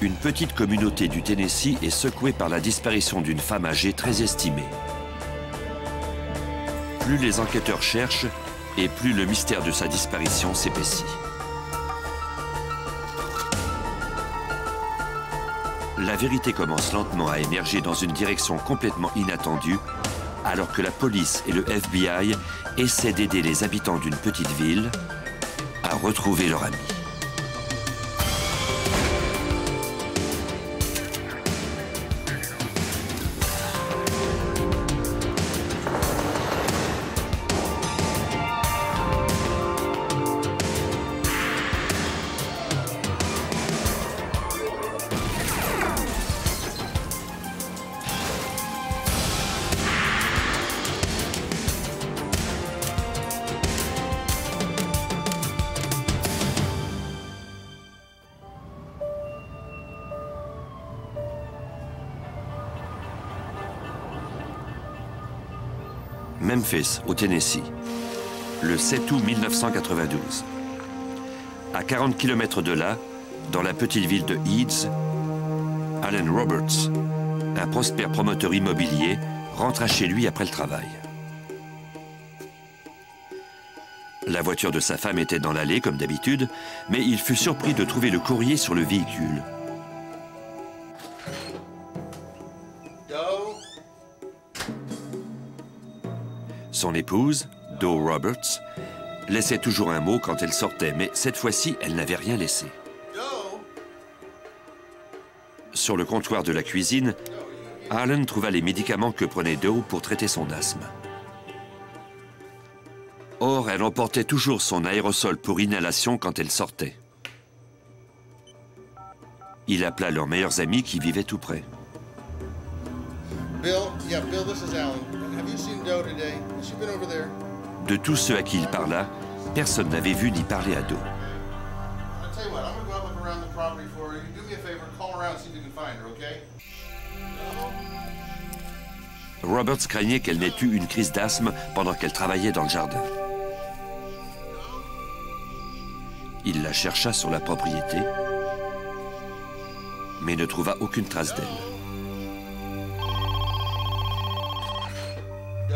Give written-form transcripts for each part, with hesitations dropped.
Une petite communauté du Tennessee est secouée par la disparition d'une femme âgée très estimée. Plus les enquêteurs cherchent, et plus le mystère de sa disparition s'épaissit. La vérité commence lentement à émerger dans une direction complètement inattendue, alors que la police et le FBI essaient d'aider les habitants d'une petite ville à retrouver leur ami. Memphis, au Tennessee, le 7 août 1992. À 40 km de là, dans la petite ville de Eads, Alan Roberts, un prospère promoteur immobilier, rentra chez lui après le travail. La voiture de sa femme était dans l'allée, comme d'habitude, mais il fut surpris de trouver le courrier sur le véhicule. Son épouse, Doe Roberts, laissait toujours un mot quand elle sortait, mais cette fois-ci, elle n'avait rien laissé. Sur le comptoir de la cuisine, Alan trouva les médicaments que prenait Doe pour traiter son asthme. Or, elle emportait toujours son aérosol pour inhalation quand elle sortait. Il appela leurs meilleurs amis qui vivaient tout près. Bill, this is Alan. Have you seen Doe today? Has she been over there? De tous ceux à qui il parla, personne n'avait vu ni parlé à Doe. I'll tell you what, I'm gonna go out and look around the property for you. Do me a favor, call around and see if you can find her, okay? Roberts craignait qu'elle n'ait eu une crise d'asthme pendant qu'elle travaillait dans le jardin. Il la chercha sur la propriété, mais ne trouva aucune trace d'elle.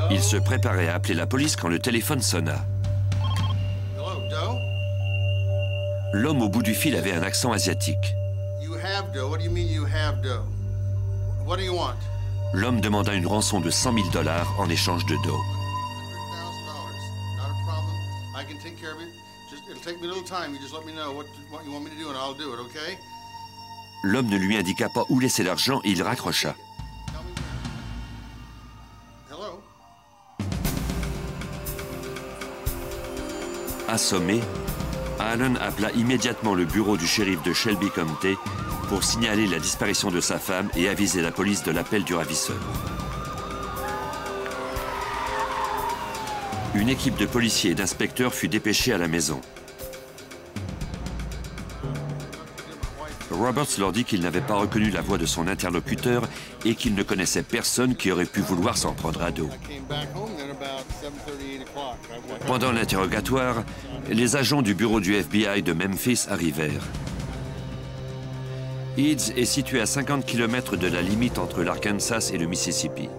Il se préparait à appeler la police quand le téléphone sonna. L'homme au bout du fil avait un accent asiatique. L'homme demanda une rançon de 100 000 $ en échange de Doe. L'homme ne lui indiqua pas où laisser l'argent et il raccrocha. Assommé, Alan appela immédiatement le bureau du shérif de Shelby County pour signaler la disparition de sa femme et aviser la police de l'appel du ravisseur. Une équipe de policiers et d'inspecteurs fut dépêchée à la maison. Roberts leur dit qu'il n'avait pas reconnu la voix de son interlocuteur et qu'il ne connaissait personne qui aurait pu vouloir s'en prendre à Doe. Pendant l'interrogatoire, les agents du bureau du FBI de Memphis arrivèrent. Eads est situé à 50 km de la limite entre l'Arkansas et le Mississippi.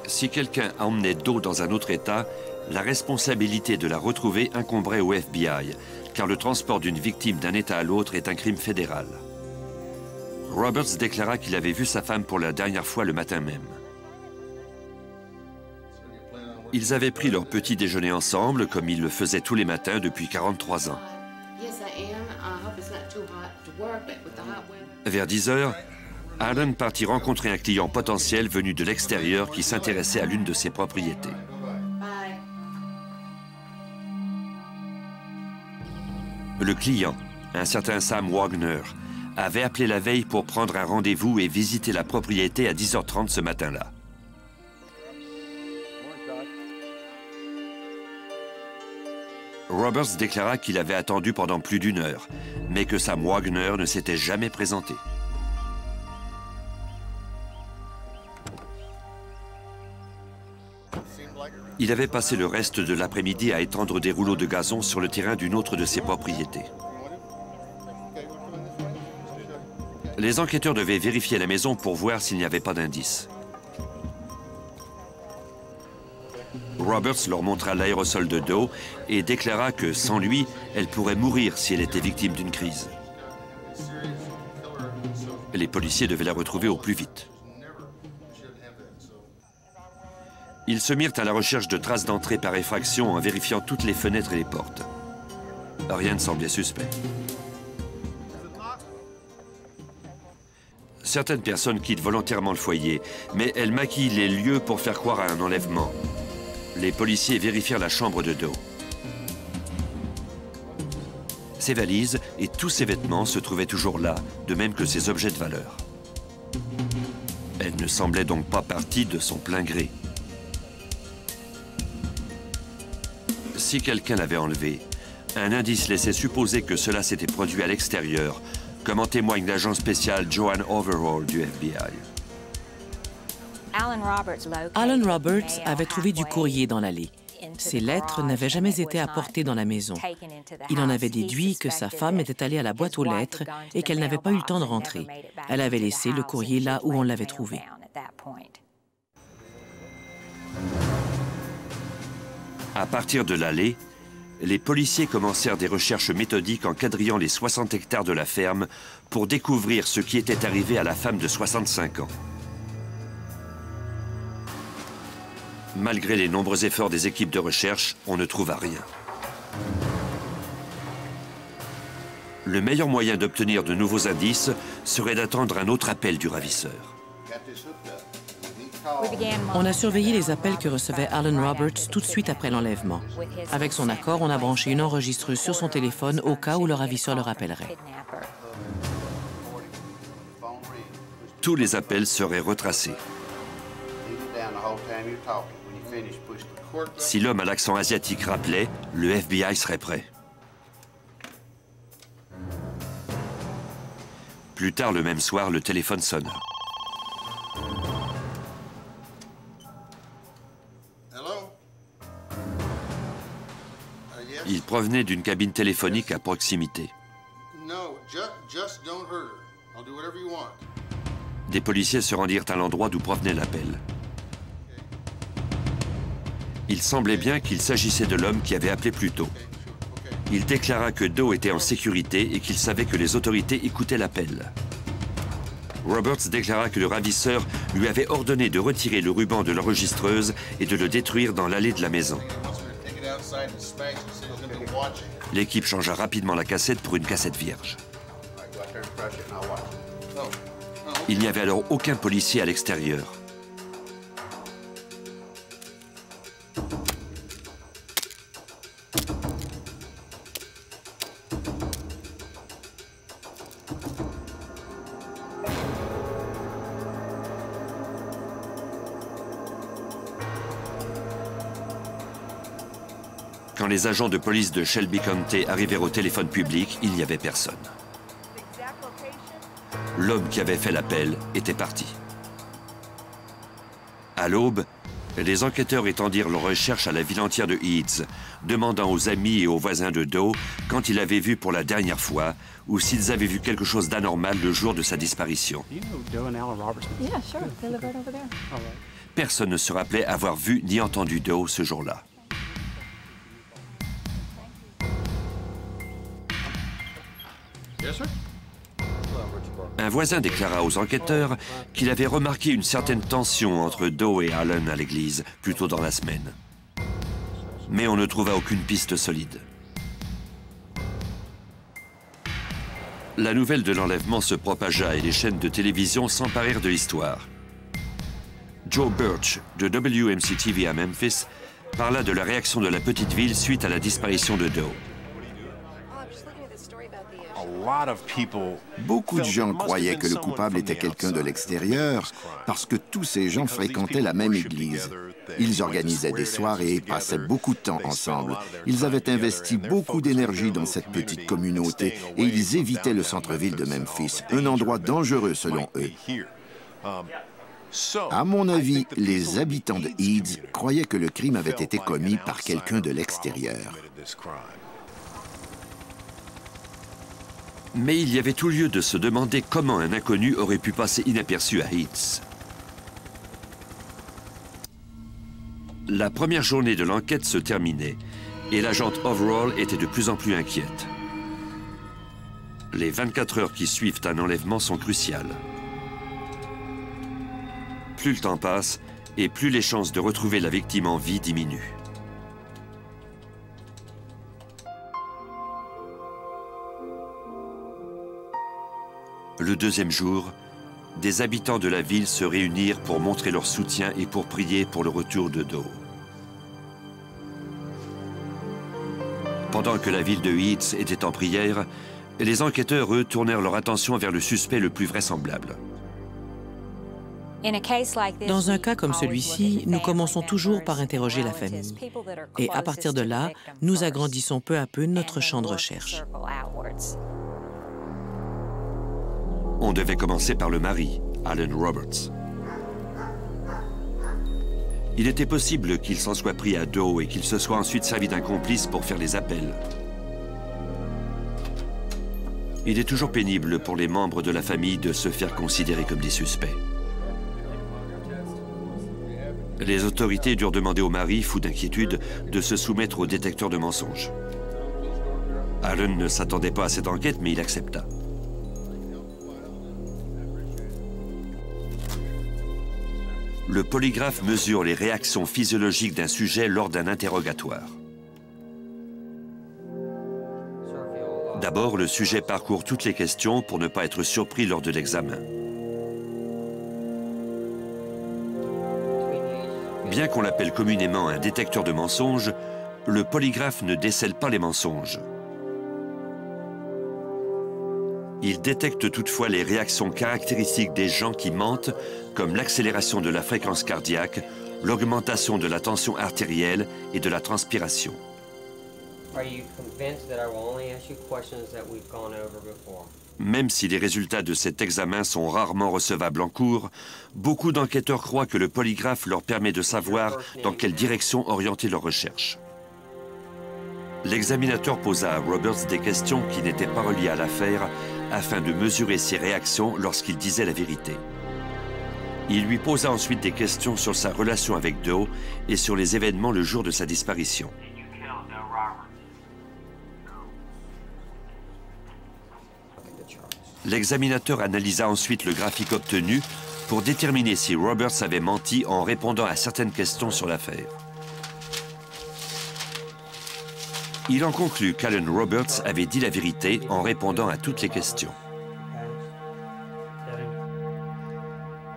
Si quelqu'un emmenait Doe dans un autre État, la responsabilité de la retrouver incomberait au FBI, car le transport d'une victime d'un État à l'autre est un crime fédéral. Roberts déclara qu'il avait vu sa femme pour la dernière fois le matin même. Ils avaient pris leur petit déjeuner ensemble, comme ils le faisaient tous les matins depuis 43 ans. Vers 10 heures, Alan partit rencontrer un client potentiel venu de l'extérieur qui s'intéressait à l'une de ses propriétés. Le client, un certain Sam Wagner, avait appelé la veille pour prendre un rendez-vous et visiter la propriété à 10h30 ce matin-là. Roberts déclara qu'il avait attendu pendant plus d'1 heure, mais que Sam Wagner ne s'était jamais présenté. Il avait passé le reste de l'après-midi à étendre des rouleaux de gazon sur le terrain d'une autre de ses propriétés. Les enquêteurs devaient vérifier la maison pour voir s'il n'y avait pas d'indices. Roberts leur montra l'aérosol de Doe et déclara que sans lui, elle pourrait mourir si elle était victime d'une crise. Les policiers devaient la retrouver au plus vite. Ils se mirent à la recherche de traces d'entrée par effraction en vérifiant toutes les fenêtres et les portes. Rien ne semblait suspect. Certaines personnes quittent volontairement le foyer, mais elles maquillent les lieux pour faire croire à un enlèvement. Les policiers vérifièrent la chambre de Doe. Ses valises et tous ses vêtements se trouvaient toujours là, de même que ses objets de valeur. Elle ne semblait donc pas partie de son plein gré. Si quelqu'un l'avait enlevée, un indice laissait supposer que cela s'était produit à l'extérieur, comme en témoigne l'agent spécial Joanne Overall du FBI. Alan Roberts avait trouvé du courrier dans l'allée. Ces lettres n'avaient jamais été apportées dans la maison. Il en avait déduit que sa femme était allée à la boîte aux lettres et qu'elle n'avait pas eu le temps de rentrer. Elle avait laissé le courrier là où on l'avait trouvé. À partir de l'allée, les policiers commencèrent des recherches méthodiques en quadrillant les 60 hectares de la ferme pour découvrir ce qui était arrivé à la femme de 65 ans. Malgré les nombreux efforts des équipes de recherche, on ne trouva rien. Le meilleur moyen d'obtenir de nouveaux indices serait d'attendre un autre appel du ravisseur. On a surveillé les appels que recevait Alan Roberts tout de suite après l'enlèvement. Avec son accord, on a branché une enregistreuse sur son téléphone au cas où le ravisseur le rappellerait. Tous les appels seraient retracés. Si l'homme à l'accent asiatique rappelait, le FBI serait prêt. Plus tard le même soir, le téléphone sonna. Il provenait d'une cabine téléphonique à proximité. Des policiers se rendirent à l'endroit d'où provenait l'appel. Il semblait bien qu'il s'agissait de l'homme qui avait appelé plus tôt. Il déclara que Doe était en sécurité et qu'il savait que les autorités écoutaient l'appel. Roberts déclara que le ravisseur lui avait ordonné de retirer le ruban de l'enregistreuse et de le détruire dans l'allée de la maison. L'équipe changea rapidement la cassette pour une cassette vierge. Il n'y avait alors aucun policier à l'extérieur. Quand les agents de police de Shelby County arrivèrent au téléphone public, il n'y avait personne. L'homme qui avait fait l'appel était parti. À l'aube, les enquêteurs étendirent leurs recherches à la ville entière de Eads, demandant aux amis et aux voisins de Doe quand ils l'avaient vu pour la dernière fois ou s'ils avaient vu quelque chose d'anormal le jour de sa disparition. Personne ne se rappelait avoir vu ni entendu Doe ce jour-là. Un voisin déclara aux enquêteurs qu'il avait remarqué une certaine tension entre Doe et Alan à l'église, plus tôt dans la semaine. Mais on ne trouva aucune piste solide. La nouvelle de l'enlèvement se propagea et les chaînes de télévision s'emparèrent de l'histoire. Joe Birch, de WMC-TV à Memphis, parla de la réaction de la petite ville suite à la disparition de Doe. Beaucoup de gens croyaient que le coupable était quelqu'un de l'extérieur parce que tous ces gens fréquentaient la même église. Ils organisaient des soirées et passaient beaucoup de temps ensemble. Ils avaient investi beaucoup d'énergie dans cette petite communauté et ils évitaient le centre-ville de Memphis, un endroit dangereux selon eux. À mon avis, les habitants de Eads croyaient que le crime avait été commis par quelqu'un de l'extérieur. Mais il y avait tout lieu de se demander comment un inconnu aurait pu passer inaperçu à Heaths. La première journée de l'enquête se terminait et l'agente Overall était de plus en plus inquiète. Les 24 heures qui suivent un enlèvement sont cruciales. Plus le temps passe et plus les chances de retrouver la victime en vie diminuent. Le deuxième jour, des habitants de la ville se réunirent pour montrer leur soutien et pour prier pour le retour de Doe. Pendant que la ville de Heaths était en prière, les enquêteurs, eux, tournèrent leur attention vers le suspect le plus vraisemblable. Dans un cas comme celui-ci, nous commençons toujours par interroger la famille. Et à partir de là, nous agrandissons peu à peu notre champ de recherche. On devait commencer par le mari, Alan Roberts. Il était possible qu'il s'en soit pris à Doe et qu'il se soit ensuite servi d'un complice pour faire les appels. Il est toujours pénible pour les membres de la famille de se faire considérer comme des suspects. Les autorités durent demander au mari, fou d'inquiétude, de se soumettre au détecteur de mensonges. Alan ne s'attendait pas à cette enquête, mais il accepta. Le polygraphe mesure les réactions physiologiques d'un sujet lors d'un interrogatoire. D'abord, le sujet parcourt toutes les questions pour ne pas être surpris lors de l'examen. Bien qu'on l'appelle communément un détecteur de mensonges, le polygraphe ne décèle pas les mensonges. Il détecte toutefois les réactions caractéristiques des gens qui mentent, comme l'accélération de la fréquence cardiaque, l'augmentation de la tension artérielle et de la transpiration. Même si les résultats de cet examen sont rarement recevables en cours, beaucoup d'enquêteurs croient que le polygraphe leur permet de savoir dans quelle direction orienter leurs recherches. L'examinateur posa à Roberts des questions qui n'étaient pas reliées à l'affaire afin de mesurer ses réactions lorsqu'il disait la vérité. Il lui posa ensuite des questions sur sa relation avec Doe et sur les événements le jour de sa disparition. L'examinateur analysa ensuite le graphique obtenu pour déterminer si Roberts avait menti en répondant à certaines questions sur l'affaire. Il en conclut qu'Alan Roberts avait dit la vérité en répondant à toutes les questions.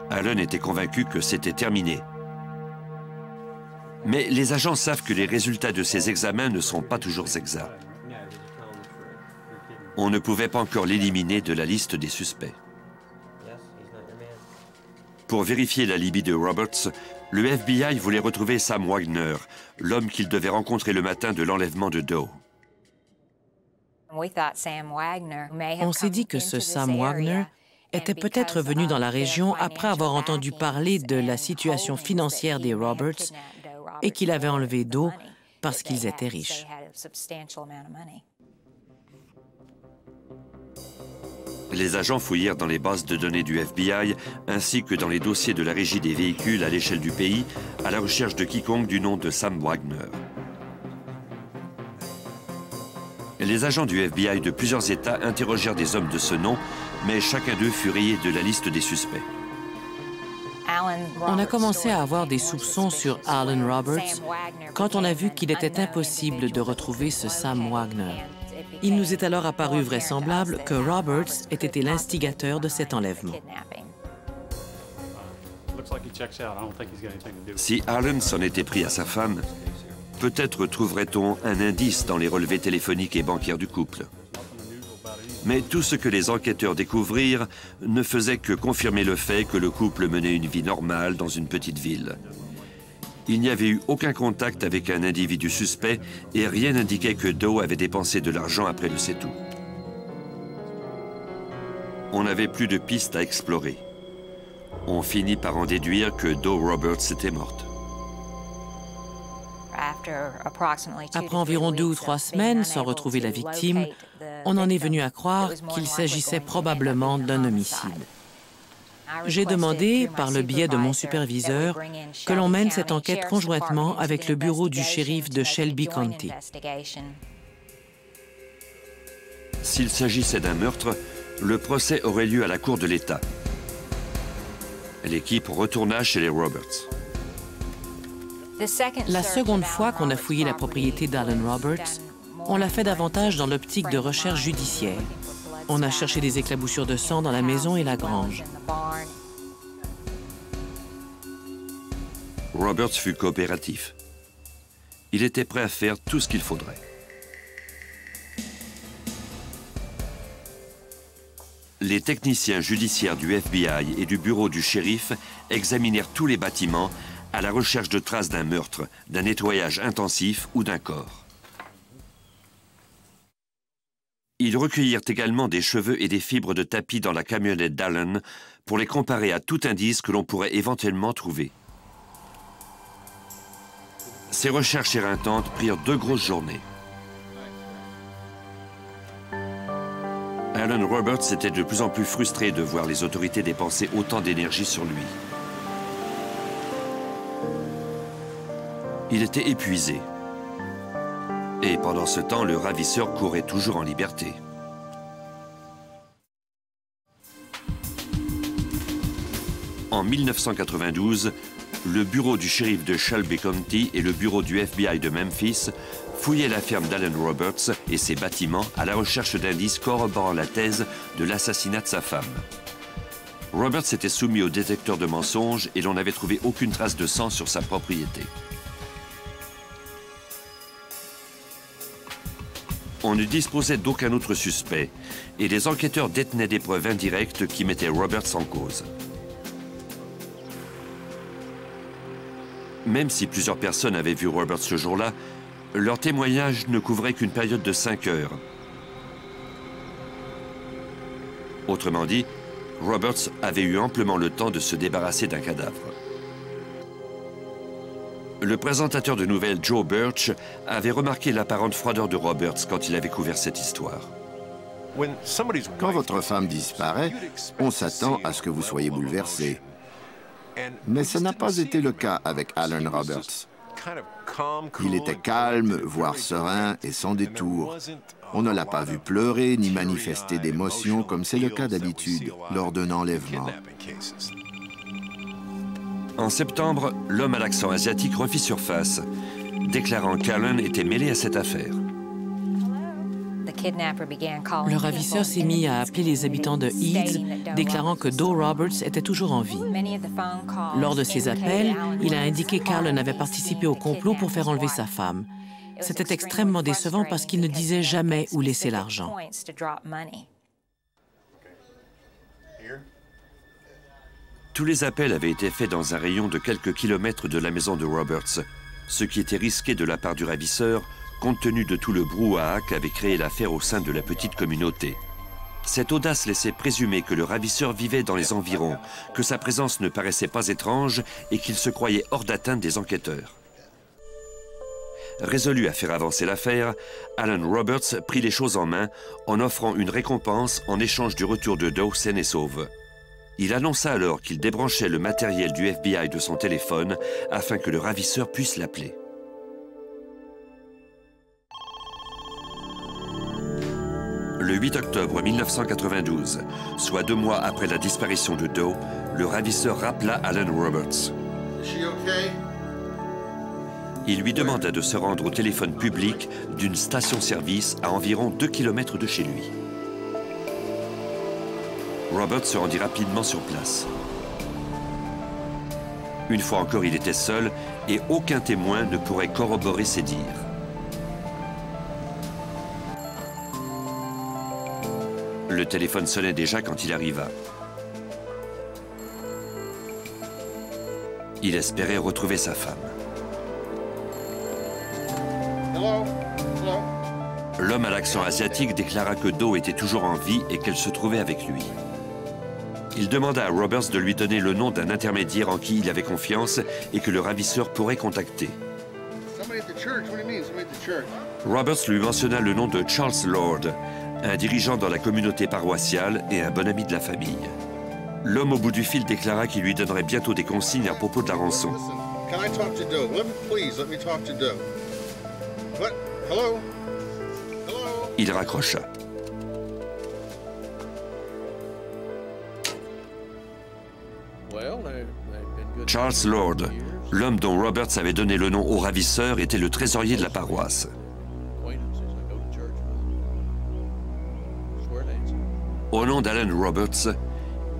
Alan était convaincu que c'était terminé. Mais les agents savent que les résultats de ces examens ne sont pas toujours exacts. On ne pouvait pas encore l'éliminer de la liste des suspects. Pour vérifier l'alibi de Roberts, le FBI voulait retrouver Sam Wagner, l'homme qu'il devait rencontrer le matin de l'enlèvement de Doe. On s'est dit que ce Sam Wagner était peut-être venu dans la région après avoir entendu parler de la situation financière des Roberts et qu'il avait enlevé Doe parce qu'ils étaient riches. Les agents fouillèrent dans les bases de données du FBI ainsi que dans les dossiers de la Régie des véhicules à l'échelle du pays à la recherche de quiconque du nom de Sam Wagner. Les agents du FBI de plusieurs États interrogèrent des hommes de ce nom, mais chacun d'eux fut rayé de la liste des suspects. On a commencé à avoir des soupçons sur Alan Roberts quand on a vu qu'il était impossible de retrouver ce Sam Wagner. Il nous est alors apparu vraisemblable que Roberts ait été l'instigateur de cet enlèvement. Si Alan s'en était pris à sa femme, peut-être trouverait-on un indice dans les relevés téléphoniques et bancaires du couple. Mais tout ce que les enquêteurs découvrirent ne faisait que confirmer le fait que le couple menait une vie normale dans une petite ville. Il n'y avait eu aucun contact avec un individu suspect et rien n'indiquait que Doe avait dépensé de l'argent après le c'est-tout. On n'avait plus de pistes à explorer. On finit par en déduire que Doe Roberts était morte. Après environ 2 ou 3 semaines sans retrouver la victime, on en est venu à croire qu'il s'agissait probablement d'un homicide. J'ai demandé, par le biais de mon superviseur, que l'on mène cette enquête conjointement avec le bureau du shérif de Shelby County. S'il s'agissait d'un meurtre, le procès aurait lieu à la cour de l'État. L'équipe retourna chez les Roberts. La seconde fois qu'on a fouillé la propriété d'Alan Roberts, on l'a fait davantage dans l'optique de recherche judiciaire. On a cherché des éclaboussures de sang dans la maison et la grange. Roberts fut coopératif. Il était prêt à faire tout ce qu'il faudrait. Les techniciens judiciaires du FBI et du bureau du shérif examinèrent tous les bâtiments à la recherche de traces d'un meurtre, d'un nettoyage intensif ou d'un corps. Ils recueillirent également des cheveux et des fibres de tapis dans la camionnette d'Alan pour les comparer à tout indice que l'on pourrait éventuellement trouver. Ces recherches éreintantes prirent 2 grosses journées. Alan Roberts était de plus en plus frustré de voir les autorités dépenser autant d'énergie sur lui. Il était épuisé. Et pendant ce temps, le ravisseur courait toujours en liberté. En 1992, le bureau du shérif de Shelby County et le bureau du FBI de Memphis fouillaient la ferme d'Alan Roberts et ses bâtiments à la recherche d'indices corroborant la thèse de l'assassinat de sa femme. Roberts était soumis au détecteur de mensonges et l'on n'avait trouvé aucune trace de sang sur sa propriété. On ne disposait d'aucun autre suspect et les enquêteurs détenaient des preuves indirectes qui mettaient Roberts en cause. Même si plusieurs personnes avaient vu Roberts ce jour-là, leur témoignage ne couvrait qu'une période de 5 heures. Autrement dit, Roberts avait eu amplement le temps de se débarrasser d'un cadavre. Le présentateur de nouvelles Joe Birch avait remarqué l'apparente froideur de Roberts quand il avait couvert cette histoire. Quand votre femme disparaît, on s'attend à ce que vous soyez bouleversé. Mais ça n'a pas été le cas avec Alan Roberts. Il était calme, voire serein et sans détour. On ne l'a pas vu pleurer ni manifester d'émotion comme c'est le cas d'habitude lors d'un enlèvement. En septembre, l'homme à l'accent asiatique refit surface, déclarant qu'Alan était mêlé à cette affaire. Le ravisseur s'est mis à appeler les habitants de Eads, déclarant que Doe Roberts était toujours en vie. Lors de ces appels, il a indiqué qu'Alan avait participé au complot pour faire enlever sa femme. C'était extrêmement décevant parce qu'il ne disait jamais où laisser l'argent. Tous les appels avaient été faits dans un rayon de quelques kilomètres de la maison de Roberts, ce qui était risqué de la part du ravisseur, compte tenu de tout le brouhaha qu'avait créé l'affaire au sein de la petite communauté. Cette audace laissait présumer que le ravisseur vivait dans les environs, que sa présence ne paraissait pas étrange et qu'il se croyait hors d'atteinte des enquêteurs. Résolu à faire avancer l'affaire, Alan Roberts prit les choses en main en offrant une récompense en échange du retour de Doe saine et sauve. Il annonça alors qu'il débranchait le matériel du FBI de son téléphone afin que le ravisseur puisse l'appeler. Le 8 octobre 1992, soit 2 mois après la disparition de Doe, le ravisseur rappela Alan Roberts. Il lui demanda de se rendre au téléphone public d'une station-service à environ 2 km de chez lui. Roberts se rendit rapidement sur place. Une fois encore, il était seul et aucun témoin ne pourrait corroborer ses dires. Le téléphone sonnait déjà quand il arriva. Il espérait retrouver sa femme. L'homme à l'accent asiatique déclara que Doe était toujours en vie et qu'elle se trouvait avec lui. Il demanda à Roberts de lui donner le nom d'un intermédiaire en qui il avait confiance et que le ravisseur pourrait contacter. at the church. What do you mean, somebody at the church? Roberts lui mentionna le nom de Charles Lord, un dirigeant dans la communauté paroissiale et un bon ami de la famille. L'homme au bout du fil déclara qu'il lui donnerait bientôt des consignes à propos de la rançon. Listen, can I talk to Doe? Let me talk to Doe. What? Hello? Hello? Il raccrocha. Charles Lord, l'homme dont Roberts avait donné le nom au ravisseur, était le trésorier de la paroisse. Au nom d'Alan Roberts,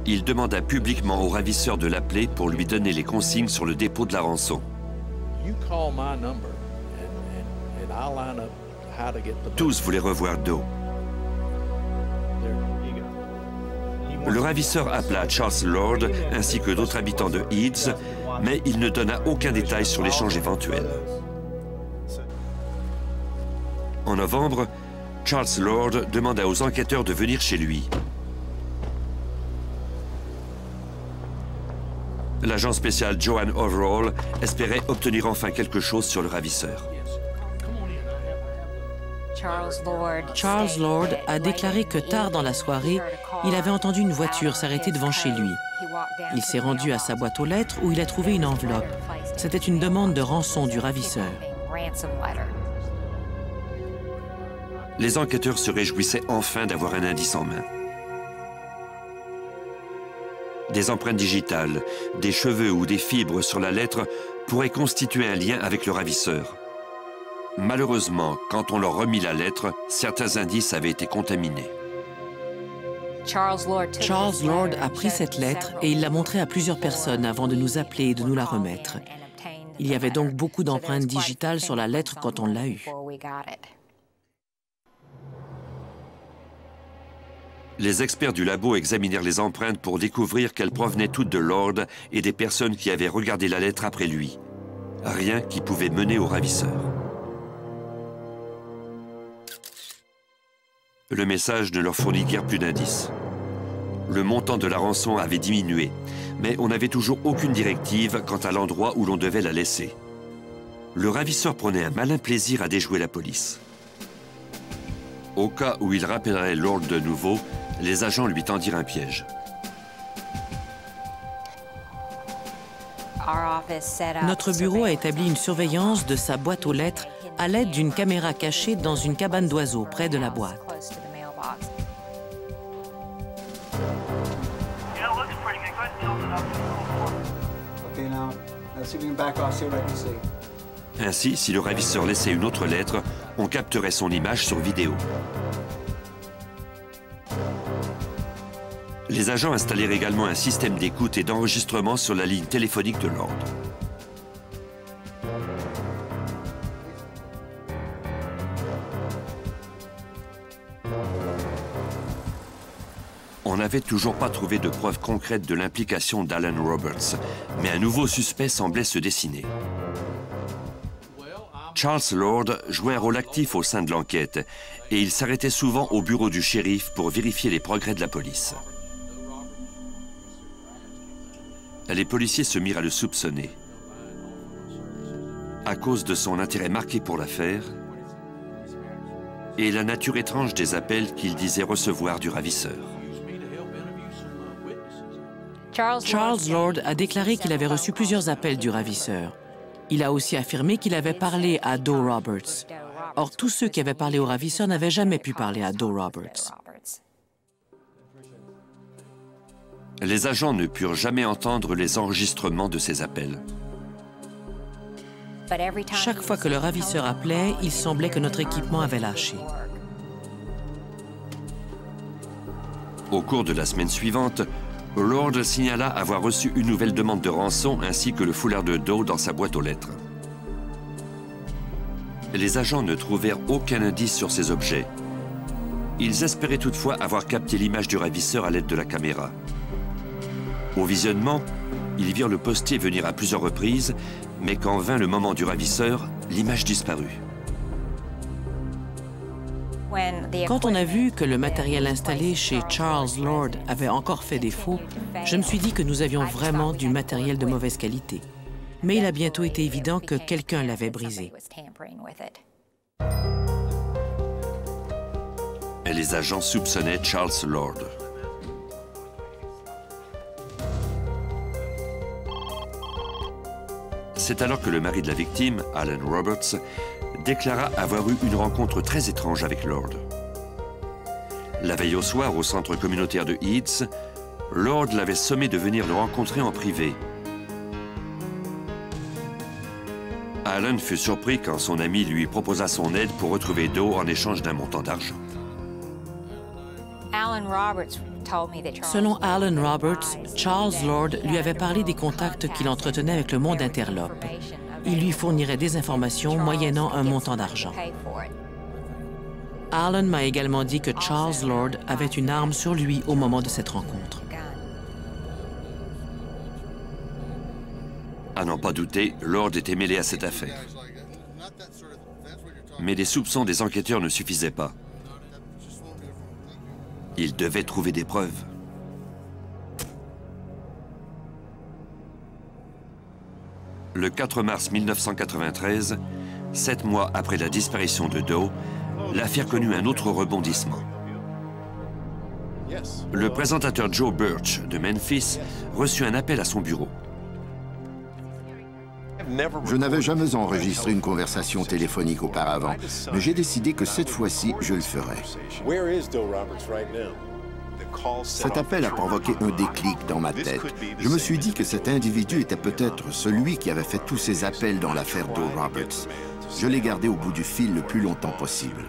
il demanda publiquement au ravisseur de l'appeler pour lui donner les consignes sur le dépôt de la rançon. Tous voulaient revoir Doe. Le ravisseur appela Charles Lord ainsi que d'autres habitants de Eads, mais il ne donna aucun détail sur l'échange éventuel. En novembre, Charles Lord demanda aux enquêteurs de venir chez lui. L'agent spécial Joanne Overall espérait obtenir enfin quelque chose sur le ravisseur. Charles Lord a déclaré que tard dans la soirée, il avait entendu une voiture s'arrêter devant chez lui. Il s'est rendu à sa boîte aux lettres où il a trouvé une enveloppe. C'était une demande de rançon du ravisseur. Les enquêteurs se réjouissaient enfin d'avoir un indice en main. Des empreintes digitales, des cheveux ou des fibres sur la lettre pourraient constituer un lien avec le ravisseur. Malheureusement, quand on leur remit la lettre, certains indices avaient été contaminés. Charles Lord a pris cette lettre et il l'a montrée à plusieurs personnes avant de nous appeler et de nous la remettre. Il y avait donc beaucoup d'empreintes digitales sur la lettre quand on l'a eue. Les experts du labo examinèrent les empreintes pour découvrir qu'elles provenaient toutes de Lord et des personnes qui avaient regardé la lettre après lui. Rien qui pouvait mener au ravisseur. Le message ne leur fournit guère plus d'indices. Le montant de la rançon avait diminué, mais on n'avait toujours aucune directive quant à l'endroit où l'on devait la laisser. Le ravisseur prenait un malin plaisir à déjouer la police. Au cas où il rappellerait Lord de nouveau, les agents lui tendirent un piège. Notre bureau a établi une surveillance de sa boîte aux lettres à l'aide d'une caméra cachée dans une cabane d'oiseaux près de la boîte. Ainsi, si le ravisseur laissait une autre lettre, on capterait son image sur vidéo. Les agents installèrent également un système d'écoute et d'enregistrement sur la ligne téléphonique de Lord. On n'avait toujours pas trouvé de preuves concrètes de l'implication d'Alan Roberts, mais un nouveau suspect semblait se dessiner. Charles Lord jouait un rôle actif au sein de l'enquête et il s'arrêtait souvent au bureau du shérif pour vérifier les progrès de la police. Les policiers se mirent à le soupçonner. À cause de son intérêt marqué pour l'affaire et la nature étrange des appels qu'il disait recevoir du ravisseur. Charles Lord a déclaré qu'il avait reçu plusieurs appels du ravisseur. Il a aussi affirmé qu'il avait parlé à Doe Roberts. Or, tous ceux qui avaient parlé au ravisseur n'avaient jamais pu parler à Doe Roberts. Les agents ne purent jamais entendre les enregistrements de ces appels. Chaque fois que le ravisseur appelait, il semblait que notre équipement avait lâché. Au cours de la semaine suivante, Lord signala avoir reçu une nouvelle demande de rançon ainsi que le foulard de Doe dans sa boîte aux lettres. Les agents ne trouvèrent aucun indice sur ces objets. Ils espéraient toutefois avoir capté l'image du ravisseur à l'aide de la caméra. Au visionnement, ils virent le postier venir à plusieurs reprises, mais quand vint le moment du ravisseur, l'image disparut. Quand on a vu que le matériel installé chez Charles Lord avait encore fait défaut, je me suis dit que nous avions vraiment du matériel de mauvaise qualité. mais il a bientôt été évident que quelqu'un l'avait brisé. Et les agents soupçonnaient Charles Lord. C'est alors que le mari de la victime, Alan Roberts, déclara avoir eu une rencontre très étrange avec Lord. La veille au soir, au centre communautaire de Eads, Lord l'avait sommé de venir le rencontrer en privé. Alan fut surpris quand son ami lui proposa son aide pour retrouver Doe en échange d'un montant d'argent. Selon Alan Roberts, Charles Lord lui avait parlé des contacts qu'il entretenait avec le monde interlope. Il lui fournirait des informations moyennant un montant d'argent. Alan m'a également dit que Charles Lord avait une arme sur lui au moment de cette rencontre. À n'en pas douter, Lord était mêlé à cette affaire. Mais les soupçons des enquêteurs ne suffisaient pas. Ils devaient trouver des preuves. Le 4 mars 1993, 7 mois après la disparition de Doe, l'affaire connut un autre rebondissement. Le présentateur Joe Birch de Memphis reçut un appel à son bureau. Je n'avais jamais enregistré une conversation téléphonique auparavant, mais j'ai décidé que cette fois-ci, je le ferais. Cet appel a provoqué un déclic dans ma tête. Je me suis dit que cet individu était peut-être celui qui avait fait tous ces appels dans l'affaire Doe Roberts. Je l'ai gardé au bout du fil le plus longtemps possible.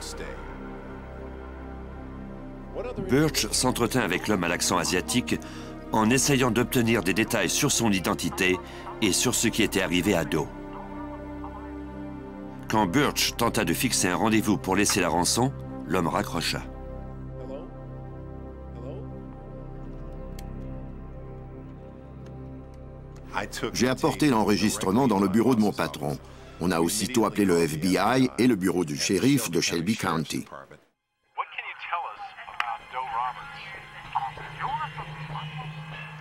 Birch s'entretint avec l'homme à l'accent asiatique en essayant d'obtenir des détails sur son identité et sur ce qui était arrivé à Doe. Quand Birch tenta de fixer un rendez-vous pour laisser la rançon, l'homme raccrocha. J'ai apporté l'enregistrement dans le bureau de mon patron. On a aussitôt appelé le FBI et le bureau du shérif de Shelby County.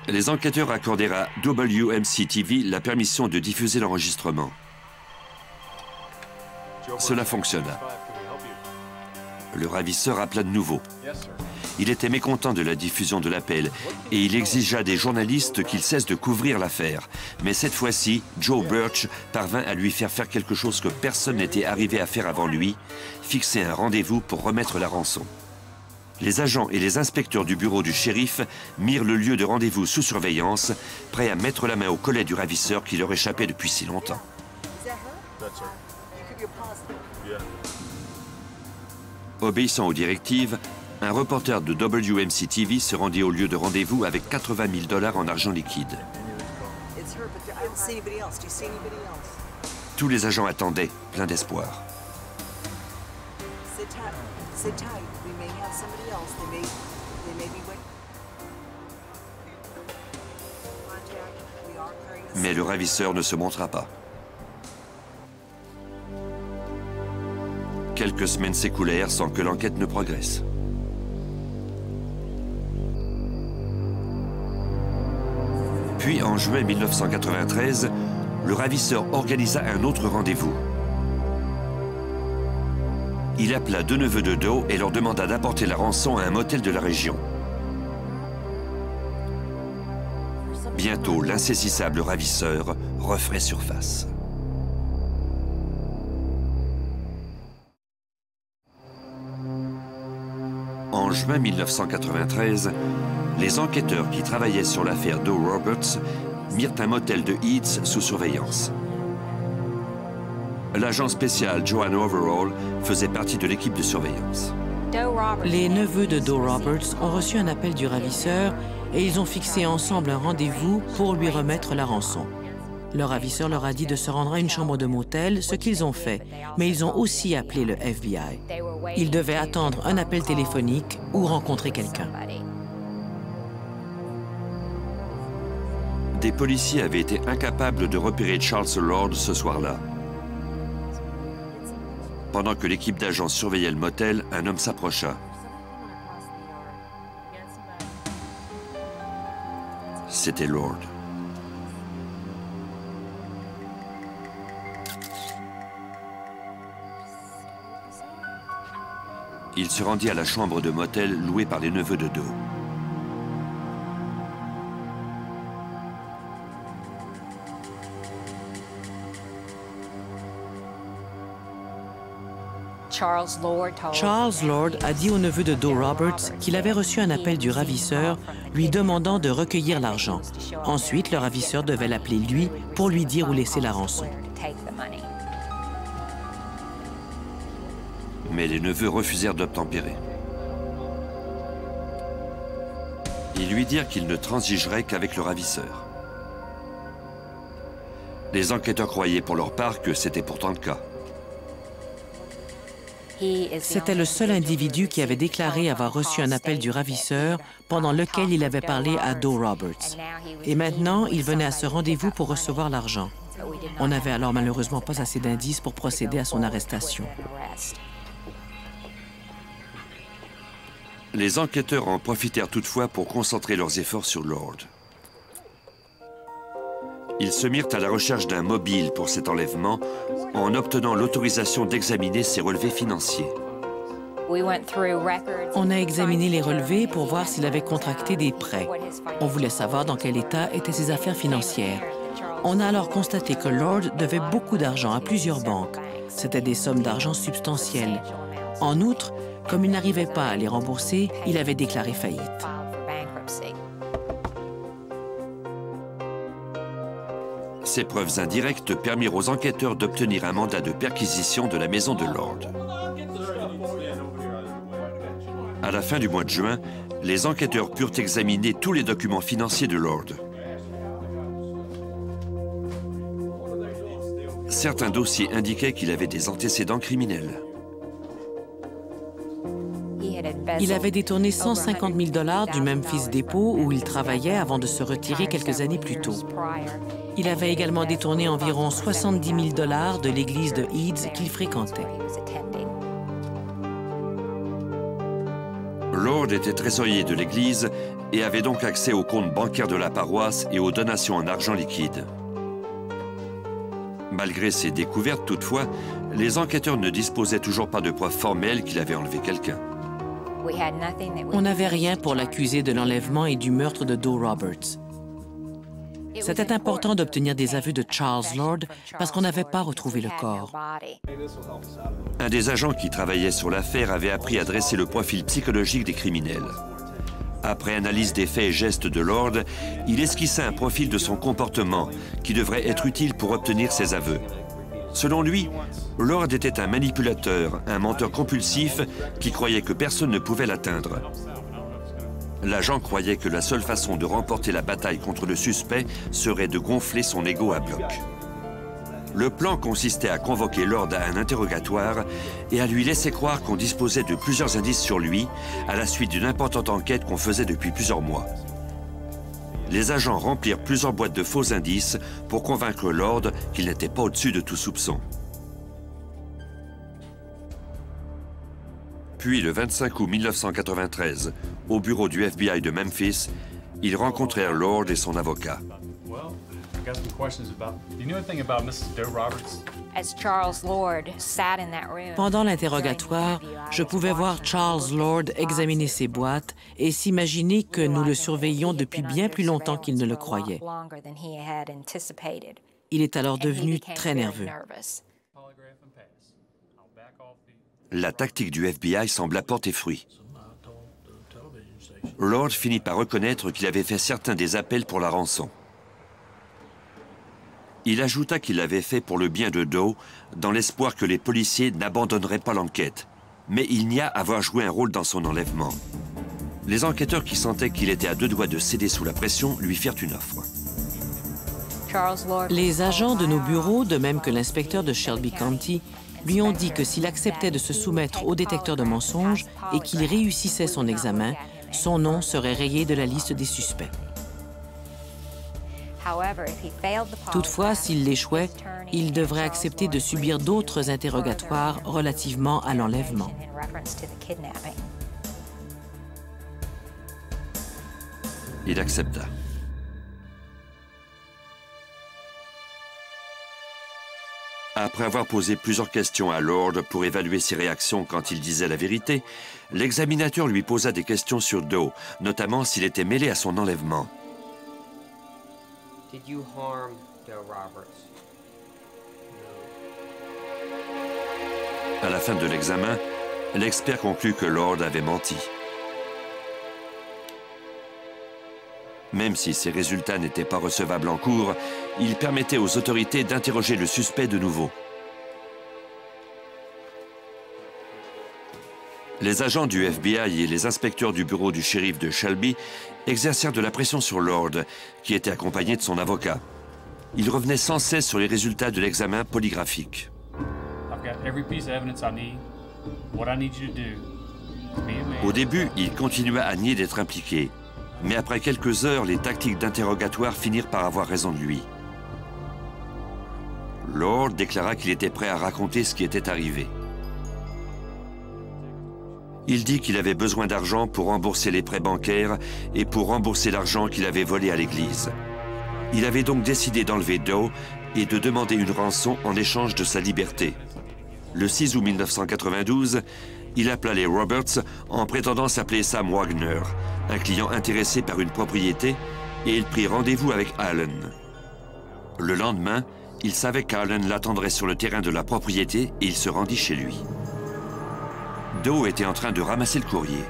Les enquêteurs accordèrent à WMC-TV la permission de diffuser l'enregistrement. Cela fonctionna. Le ravisseur appela de nouveau. Il était mécontent de la diffusion de l'appel et il exigea des journalistes qu'ils cessent de couvrir l'affaire. Mais cette fois-ci, Joe Birch parvint à lui faire quelque chose que personne n'était arrivé à faire avant lui, fixer un rendez-vous pour remettre la rançon. Les agents et les inspecteurs du bureau du shérif mirent le lieu de rendez-vous sous surveillance, prêts à mettre la main au collet du ravisseur qui leur échappait depuis si longtemps. Obéissant aux directives, un reporter de WMC-TV se rendit au lieu de rendez-vous avec 80 000 $ en argent liquide. Tous les agents attendaient, pleins d'espoir. Mais le ravisseur ne se montra pas. Quelques semaines s'écoulèrent sans que l'enquête ne progresse. Puis, en juin 1993, le ravisseur organisa un autre rendez-vous. Il appela deux neveux de Doe et leur demanda d'apporter la rançon à un motel de la région. Bientôt, l'insaisissable ravisseur referait surface. En juin 1993, les enquêteurs qui travaillaient sur l'affaire Doe Roberts mirent un motel de Eads sous surveillance. L'agent spécial Joanne Overall faisait partie de l'équipe de surveillance. Les neveux de Doe Roberts ont reçu un appel du ravisseur et ils ont fixé ensemble un rendez-vous pour lui remettre la rançon. Le ravisseur leur a dit de se rendre à une chambre de motel, ce qu'ils ont fait, mais ils ont aussi appelé le FBI. Ils devaient attendre un appel téléphonique ou rencontrer quelqu'un. Des policiers avaient été incapables de repérer Charles Lord ce soir-là. Pendant que l'équipe d'agents surveillait le motel, un homme s'approcha. C'était Lord. il se rendit à la chambre de motel louée par les neveux de Doe. Charles Lord a dit au neveu de Doe Roberts qu'il avait reçu un appel du ravisseur lui demandant de recueillir l'argent. Ensuite, le ravisseur devait l'appeler lui pour lui dire où laisser la rançon. Mais les neveux refusèrent d'obtempérer. Ils lui dirent qu'ils ne transigeraient qu'avec le ravisseur. Les enquêteurs croyaient pour leur part que c'était pourtant le cas. C'était le seul individu qui avait déclaré avoir reçu un appel du ravisseur pendant lequel il avait parlé à Doe Roberts. Et maintenant, il venait à ce rendez-vous pour recevoir l'argent. On n'avait alors malheureusement pas assez d'indices pour procéder à son arrestation. Les enquêteurs en profitèrent toutefois pour concentrer leurs efforts sur Lord. Ils se mirent à la recherche d'un mobile pour cet enlèvement en obtenant l'autorisation d'examiner ses relevés financiers. On a examiné les relevés pour voir s'il avait contracté des prêts. On voulait savoir dans quel état étaient ses affaires financières. On a alors constaté que Lord devait beaucoup d'argent à plusieurs banques. C'était des sommes d'argent substantielles. En outre, comme il n'arrivait pas à les rembourser, il avait déclaré faillite. Ces preuves indirectes permirent aux enquêteurs d'obtenir un mandat de perquisition de la maison de Lord. À la fin du mois de juin, les enquêteurs purent examiner tous les documents financiers de Lord. Certains dossiers indiquaient qu'il avait des antécédents criminels. Il avait détourné 150 000 $ du Memphis Depot où il travaillait avant de se retirer quelques années plus tôt. Il avait également détourné environ 70 000 $ de l'église de Eads qu'il fréquentait. Lord était trésorier de l'église et avait donc accès aux comptes bancaires de la paroisse et aux donations en argent liquide. Malgré ces découvertes, toutefois, les enquêteurs ne disposaient toujours pas de preuves formelles qu'il avait enlevé quelqu'un. On n'avait rien pour l'accuser de l'enlèvement et du meurtre de Doe Roberts. C'était important d'obtenir des aveux de Charles Lord parce qu'on n'avait pas retrouvé le corps. Un des agents qui travaillait sur l'affaire avait appris à dresser le profil psychologique des criminels. Après analyse des faits et gestes de Lord, il esquissa un profil de son comportement qui devrait être utile pour obtenir ses aveux. Selon lui, Lord était un manipulateur, un menteur compulsif qui croyait que personne ne pouvait l'atteindre. L'agent croyait que la seule façon de remporter la bataille contre le suspect serait de gonfler son ego à bloc. Le plan consistait à convoquer Lord à un interrogatoire et à lui laisser croire qu'on disposait de plusieurs indices sur lui à la suite d'une importante enquête qu'on faisait depuis plusieurs mois. Les agents remplirent plusieurs boîtes de faux indices pour convaincre Lord qu'il n'était pas au-dessus de tout soupçon. Puis, le 25 août 1993, au bureau du FBI de Memphis, ils rencontrèrent Lord et son avocat. Pendant l'interrogatoire, je pouvais voir Charles Lord examiner ses boîtes et s'imaginer que nous le surveillions depuis bien plus longtemps qu'il ne le croyait. Il est alors devenu très nerveux. La tactique du FBI sembla porter fruit. Lord finit par reconnaître qu'il avait fait certains des appels pour la rançon. Il ajouta qu'il l'avait fait pour le bien de Doe, dans l'espoir que les policiers n'abandonneraient pas l'enquête. Mais il nia avoir joué un rôle dans son enlèvement. Les enquêteurs qui sentaient qu'il était à deux doigts de céder sous la pression lui firent une offre. Les agents de nos bureaux, de même que l'inspecteur de Shelby County, lui ont dit que s'il acceptait de se soumettre au détecteur de mensonges et qu'il réussissait son examen, son nom serait rayé de la liste des suspects. Toutefois, s'il l'échouait, il devrait accepter de subir d'autres interrogatoires relativement à l'enlèvement. Il accepta. Après avoir posé plusieurs questions à Lord pour évaluer ses réactions quand il disait la vérité, l'examinateur lui posa des questions sur Doe, notamment s'il était mêlé à son enlèvement. Did you harm Doe Roberts? À la fin de l'examen, l'expert conclut que Lord avait menti. Même si ces résultats n'étaient pas recevables en cours, il permettait aux autorités d'interroger le suspect de nouveau. Les agents du FBI et les inspecteurs du bureau du shérif de Shelby exercèrent de la pression sur Lord, qui était accompagné de son avocat. Il revenait sans cesse sur les résultats de l'examen polygraphique. Au début, il continua à nier d'être impliqué. Mais après quelques heures, les tactiques d'interrogatoire finirent par avoir raison de lui. Lord déclara qu'il était prêt à raconter ce qui était arrivé. Il dit qu'il avait besoin d'argent pour rembourser les prêts bancaires et pour rembourser l'argent qu'il avait volé à l'église. Il avait donc décidé d'enlever Doe et de demander une rançon en échange de sa liberté. Le 6 août 1992, il appela les Roberts en prétendant s'appeler Sam Wagner, un client intéressé par une propriété, et il prit rendez-vous avec Allen. Le lendemain, il savait qu'Allen l'attendrait sur le terrain de la propriété et il se rendit chez lui. Doe était en train de ramasser le courrier.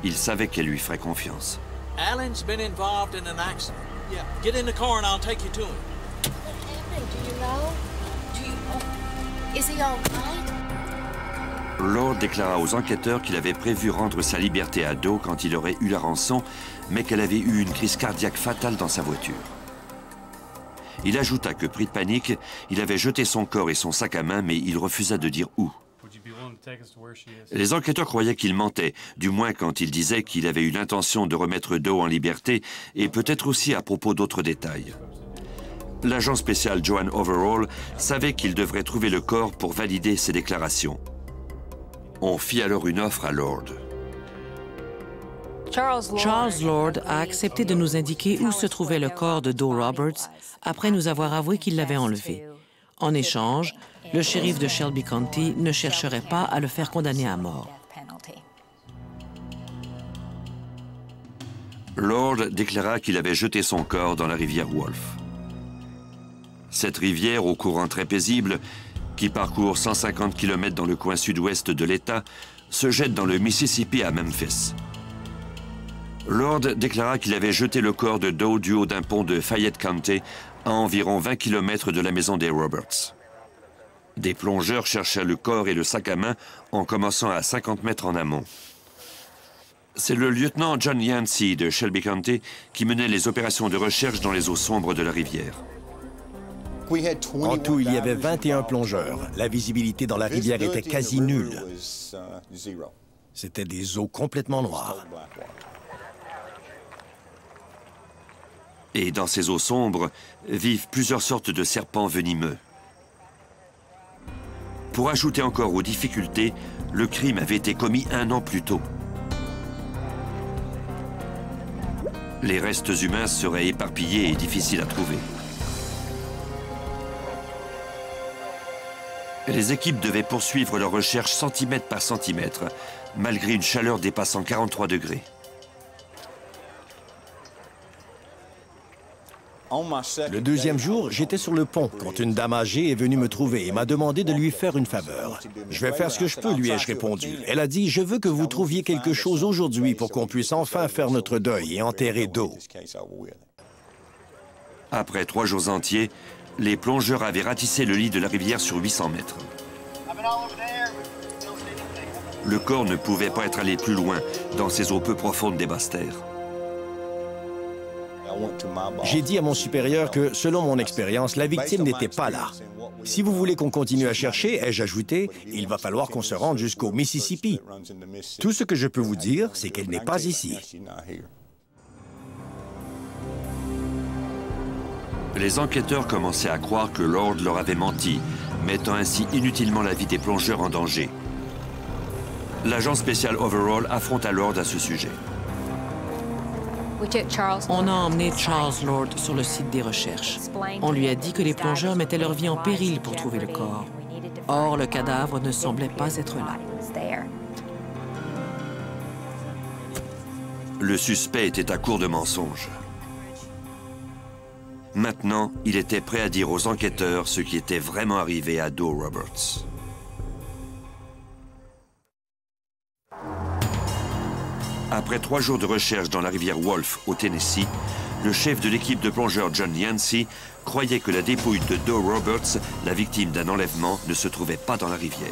Il savait qu'elle lui ferait confiance. Allen's been involved in an accident. Yeah, get in the car and I'll take you to him. What happened? Do you know? Is he all right? Lord déclara aux enquêteurs qu'il avait prévu rendre sa liberté à Doe quand il aurait eu la rançon, mais qu'elle avait eu une crise cardiaque fatale dans sa voiture. Il ajouta que, pris de panique, il avait jeté son corps et son sac à main, mais il refusa de dire où. Les enquêteurs croyaient qu'il mentait, du moins quand il disait qu'il avait eu l'intention de remettre Doe en liberté, et peut-être aussi à propos d'autres détails. L'agent spécial Joan Overall savait qu'il devrait trouver le corps pour valider ses déclarations. On fit alors une offre à Lord. Charles Lord a accepté de nous indiquer où se trouvait le corps de Doe Roberts après nous avoir avoué qu'il l'avait enlevé. En échange, le shérif de Shelby County ne chercherait pas à le faire condamner à mort. Lord déclara qu'il avait jeté son corps dans la rivière Wolf. Cette rivière, au courant très paisible, qui parcourt 150 km dans le coin sud-ouest de l'État, se jette dans le Mississippi à Memphis. Lord déclara qu'il avait jeté le corps de Doe du haut d'un pont de Fayette County à environ 20 km de la maison des Roberts. Des plongeurs cherchaient le corps et le sac à main en commençant à 50 mètres en amont. C'est le lieutenant John Yancey de Shelby County qui menait les opérations de recherche dans les eaux sombres de la rivière. En tout, il y avait 21 plongeurs. La visibilité dans la rivière était quasi nulle. C'était des eaux complètement noires. Et dans ces eaux sombres vivent plusieurs sortes de serpents venimeux. Pour ajouter encore aux difficultés, le crime avait été commis 1 an plus tôt. Les restes humains seraient éparpillés et difficiles à trouver. Les équipes devaient poursuivre leurs recherches centimètre par centimètre, malgré une chaleur dépassant 43 degrés. Le deuxième jour, j'étais sur le pont quand une dame âgée est venue me trouver et m'a demandé de lui faire une faveur. « Je vais faire ce que je peux », lui ai-je répondu. Elle a dit « Je veux que vous trouviez quelque chose aujourd'hui pour qu'on puisse enfin faire notre deuil et enterrer Doe. » Après 3 jours entiers, les plongeurs avaient ratissé le lit de la rivière sur 800 mètres. Le corps ne pouvait pas être allé plus loin dans ces eaux peu profondes des basses-terres. J'ai dit à mon supérieur que, selon mon expérience, la victime n'était pas là. Si vous voulez qu'on continue à chercher, ai-je ajouté, il va falloir qu'on se rende jusqu'au Mississippi. Tout ce que je peux vous dire, c'est qu'elle n'est pas ici. Les enquêteurs commençaient à croire que Lord leur avait menti, mettant ainsi inutilement la vie des plongeurs en danger. L'agent spécial Overall affronta Lord à ce sujet. On a emmené Charles Lord sur le site des recherches. On lui a dit que les plongeurs mettaient leur vie en péril pour trouver le corps. Or, le cadavre ne semblait pas être là. Le suspect était à court de mensonges. Maintenant, il était prêt à dire aux enquêteurs ce qui était vraiment arrivé à Doe Roberts. Après 3 jours de recherche dans la rivière Wolf, au Tennessee, le chef de l'équipe de plongeurs John Yancey croyait que la dépouille de Doe Roberts, la victime d'un enlèvement, ne se trouvait pas dans la rivière.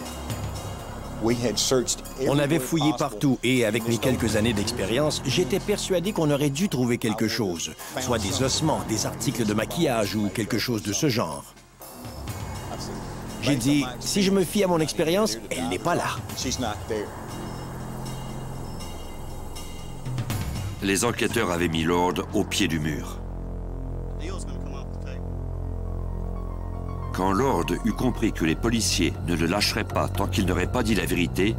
On avait fouillé partout et, avec mes quelques années d'expérience, j'étais persuadé qu'on aurait dû trouver quelque chose, soit des ossements, des articles de maquillage ou quelque chose de ce genre. J'ai dit, si je me fie à mon expérience, elle n'est pas là. Les enquêteurs avaient mis Lord au pied du mur. Quand Lord eut compris que les policiers ne le lâcheraient pas tant qu'il n'aurait pas dit la vérité,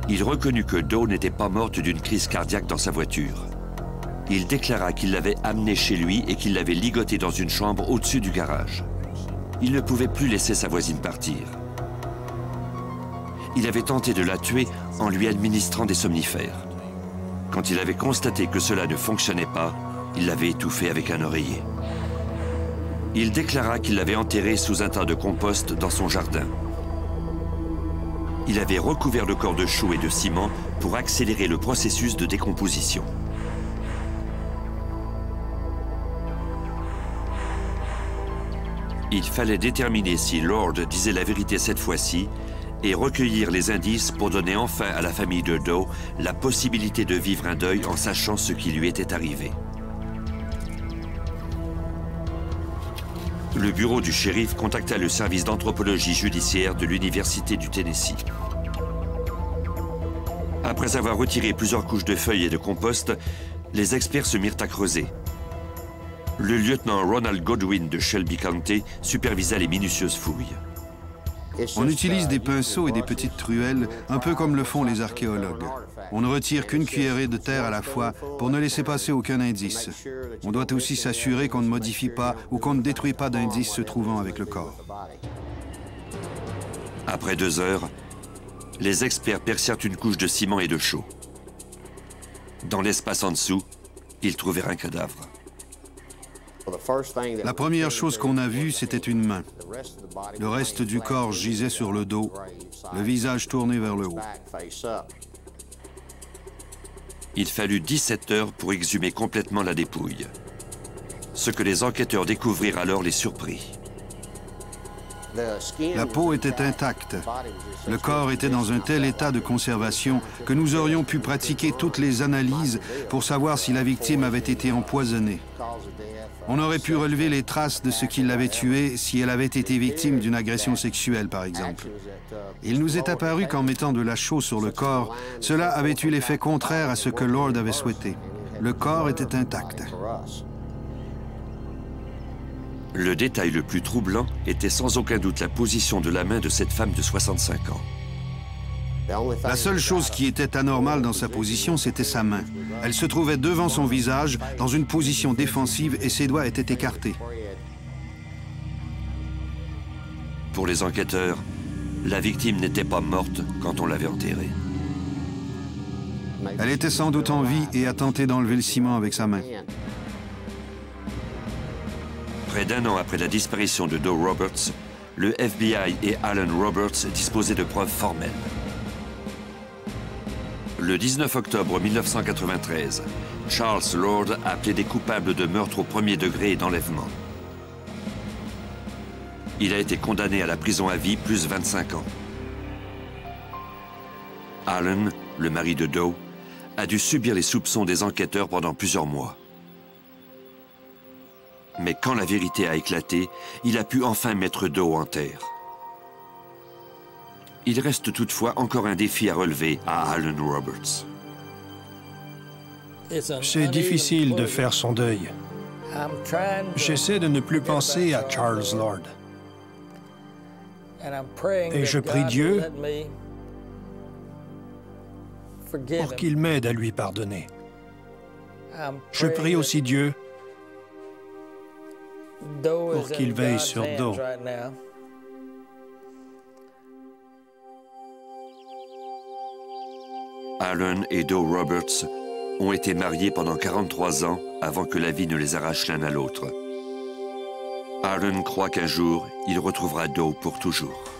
il reconnut que Doe n'était pas morte d'une crise cardiaque dans sa voiture. Il déclara qu'il l'avait amenée chez lui et qu'il l'avait ligotée dans une chambre au-dessus du garage. Il ne pouvait plus laisser sa voisine partir. Il avait tenté de la tuer en lui administrant des somnifères. Quand il avait constaté que cela ne fonctionnait pas, il l'avait étouffée avec un oreiller. Il déclara qu'il l'avait enterrée sous un tas de compost dans son jardin. Il avait recouvert le corps de chaux et de ciment pour accélérer le processus de décomposition. Il fallait déterminer si Lord disait la vérité cette fois-ci et recueillir les indices pour donner enfin à la famille de Doe la possibilité de vivre un deuil en sachant ce qui lui était arrivé. Le bureau du shérif contacta le service d'anthropologie judiciaire de l'Université du Tennessee. Après avoir retiré plusieurs couches de feuilles et de compost, les experts se mirent à creuser. Le lieutenant Ronald Godwin de Shelby County supervisa les minutieuses fouilles. On utilise des pinceaux et des petites truelles, un peu comme le font les archéologues. On ne retire qu'une cuillerée de terre à la fois pour ne laisser passer aucun indice. On doit aussi s'assurer qu'on ne modifie pas ou qu'on ne détruit pas d'indices se trouvant avec le corps. Après 2 heures, les experts percèrent une couche de ciment et de chaux. Dans l'espace en dessous, ils trouvèrent un cadavre. La première chose qu'on a vue, c'était une main. Le reste du corps gisait sur le dos, le visage tourné vers le haut. Il fallut 17 heures pour exhumer complètement la dépouille. Ce que les enquêteurs découvrirent alors les surprit. La peau était intacte. Le corps était dans un tel état de conservation que nous aurions pu pratiquer toutes les analyses pour savoir si la victime avait été empoisonnée. On aurait pu relever les traces de ce qui l'avait tuée si elle avait été victime d'une agression sexuelle, par exemple. Il nous est apparu qu'en mettant de la chaux sur le corps, cela avait eu l'effet contraire à ce que Lord avait souhaité. Le corps était intact. Le détail le plus troublant était sans aucun doute la position de la main de cette femme de 65 ans. La seule chose qui était anormale dans sa position, c'était sa main. Elle se trouvait devant son visage, dans une position défensive, et ses doigts étaient écartés. Pour les enquêteurs, la victime n'était pas morte quand on l'avait enterrée. Elle était sans doute en vie et a tenté d'enlever le ciment avec sa main. Près d'1 an après la disparition de Doe Roberts, le FBI et Alan Roberts disposaient de preuves formelles. Le 19 octobre 1993, Charles Lord a plaidé coupable de meurtre au premier degré et d'enlèvement. Il a été condamné à la prison à vie plus 25 ans. Alan, le mari de Doe, a dû subir les soupçons des enquêteurs pendant plusieurs mois. Mais quand la vérité a éclaté, il a pu enfin mettre Doe en terre. Il reste toutefois encore un défi à relever à Alan Roberts. C'est difficile de faire son deuil. J'essaie de ne plus penser à Charles Lord. Et je prie Dieu pour qu'il m'aide à lui pardonner. Je prie aussi Dieu pour qu'il veille sur Doe. Alan et Doe Roberts ont été mariés pendant 43 ans avant que la vie ne les arrache l'un à l'autre. Alan croit qu'un jour, il retrouvera Doe pour toujours.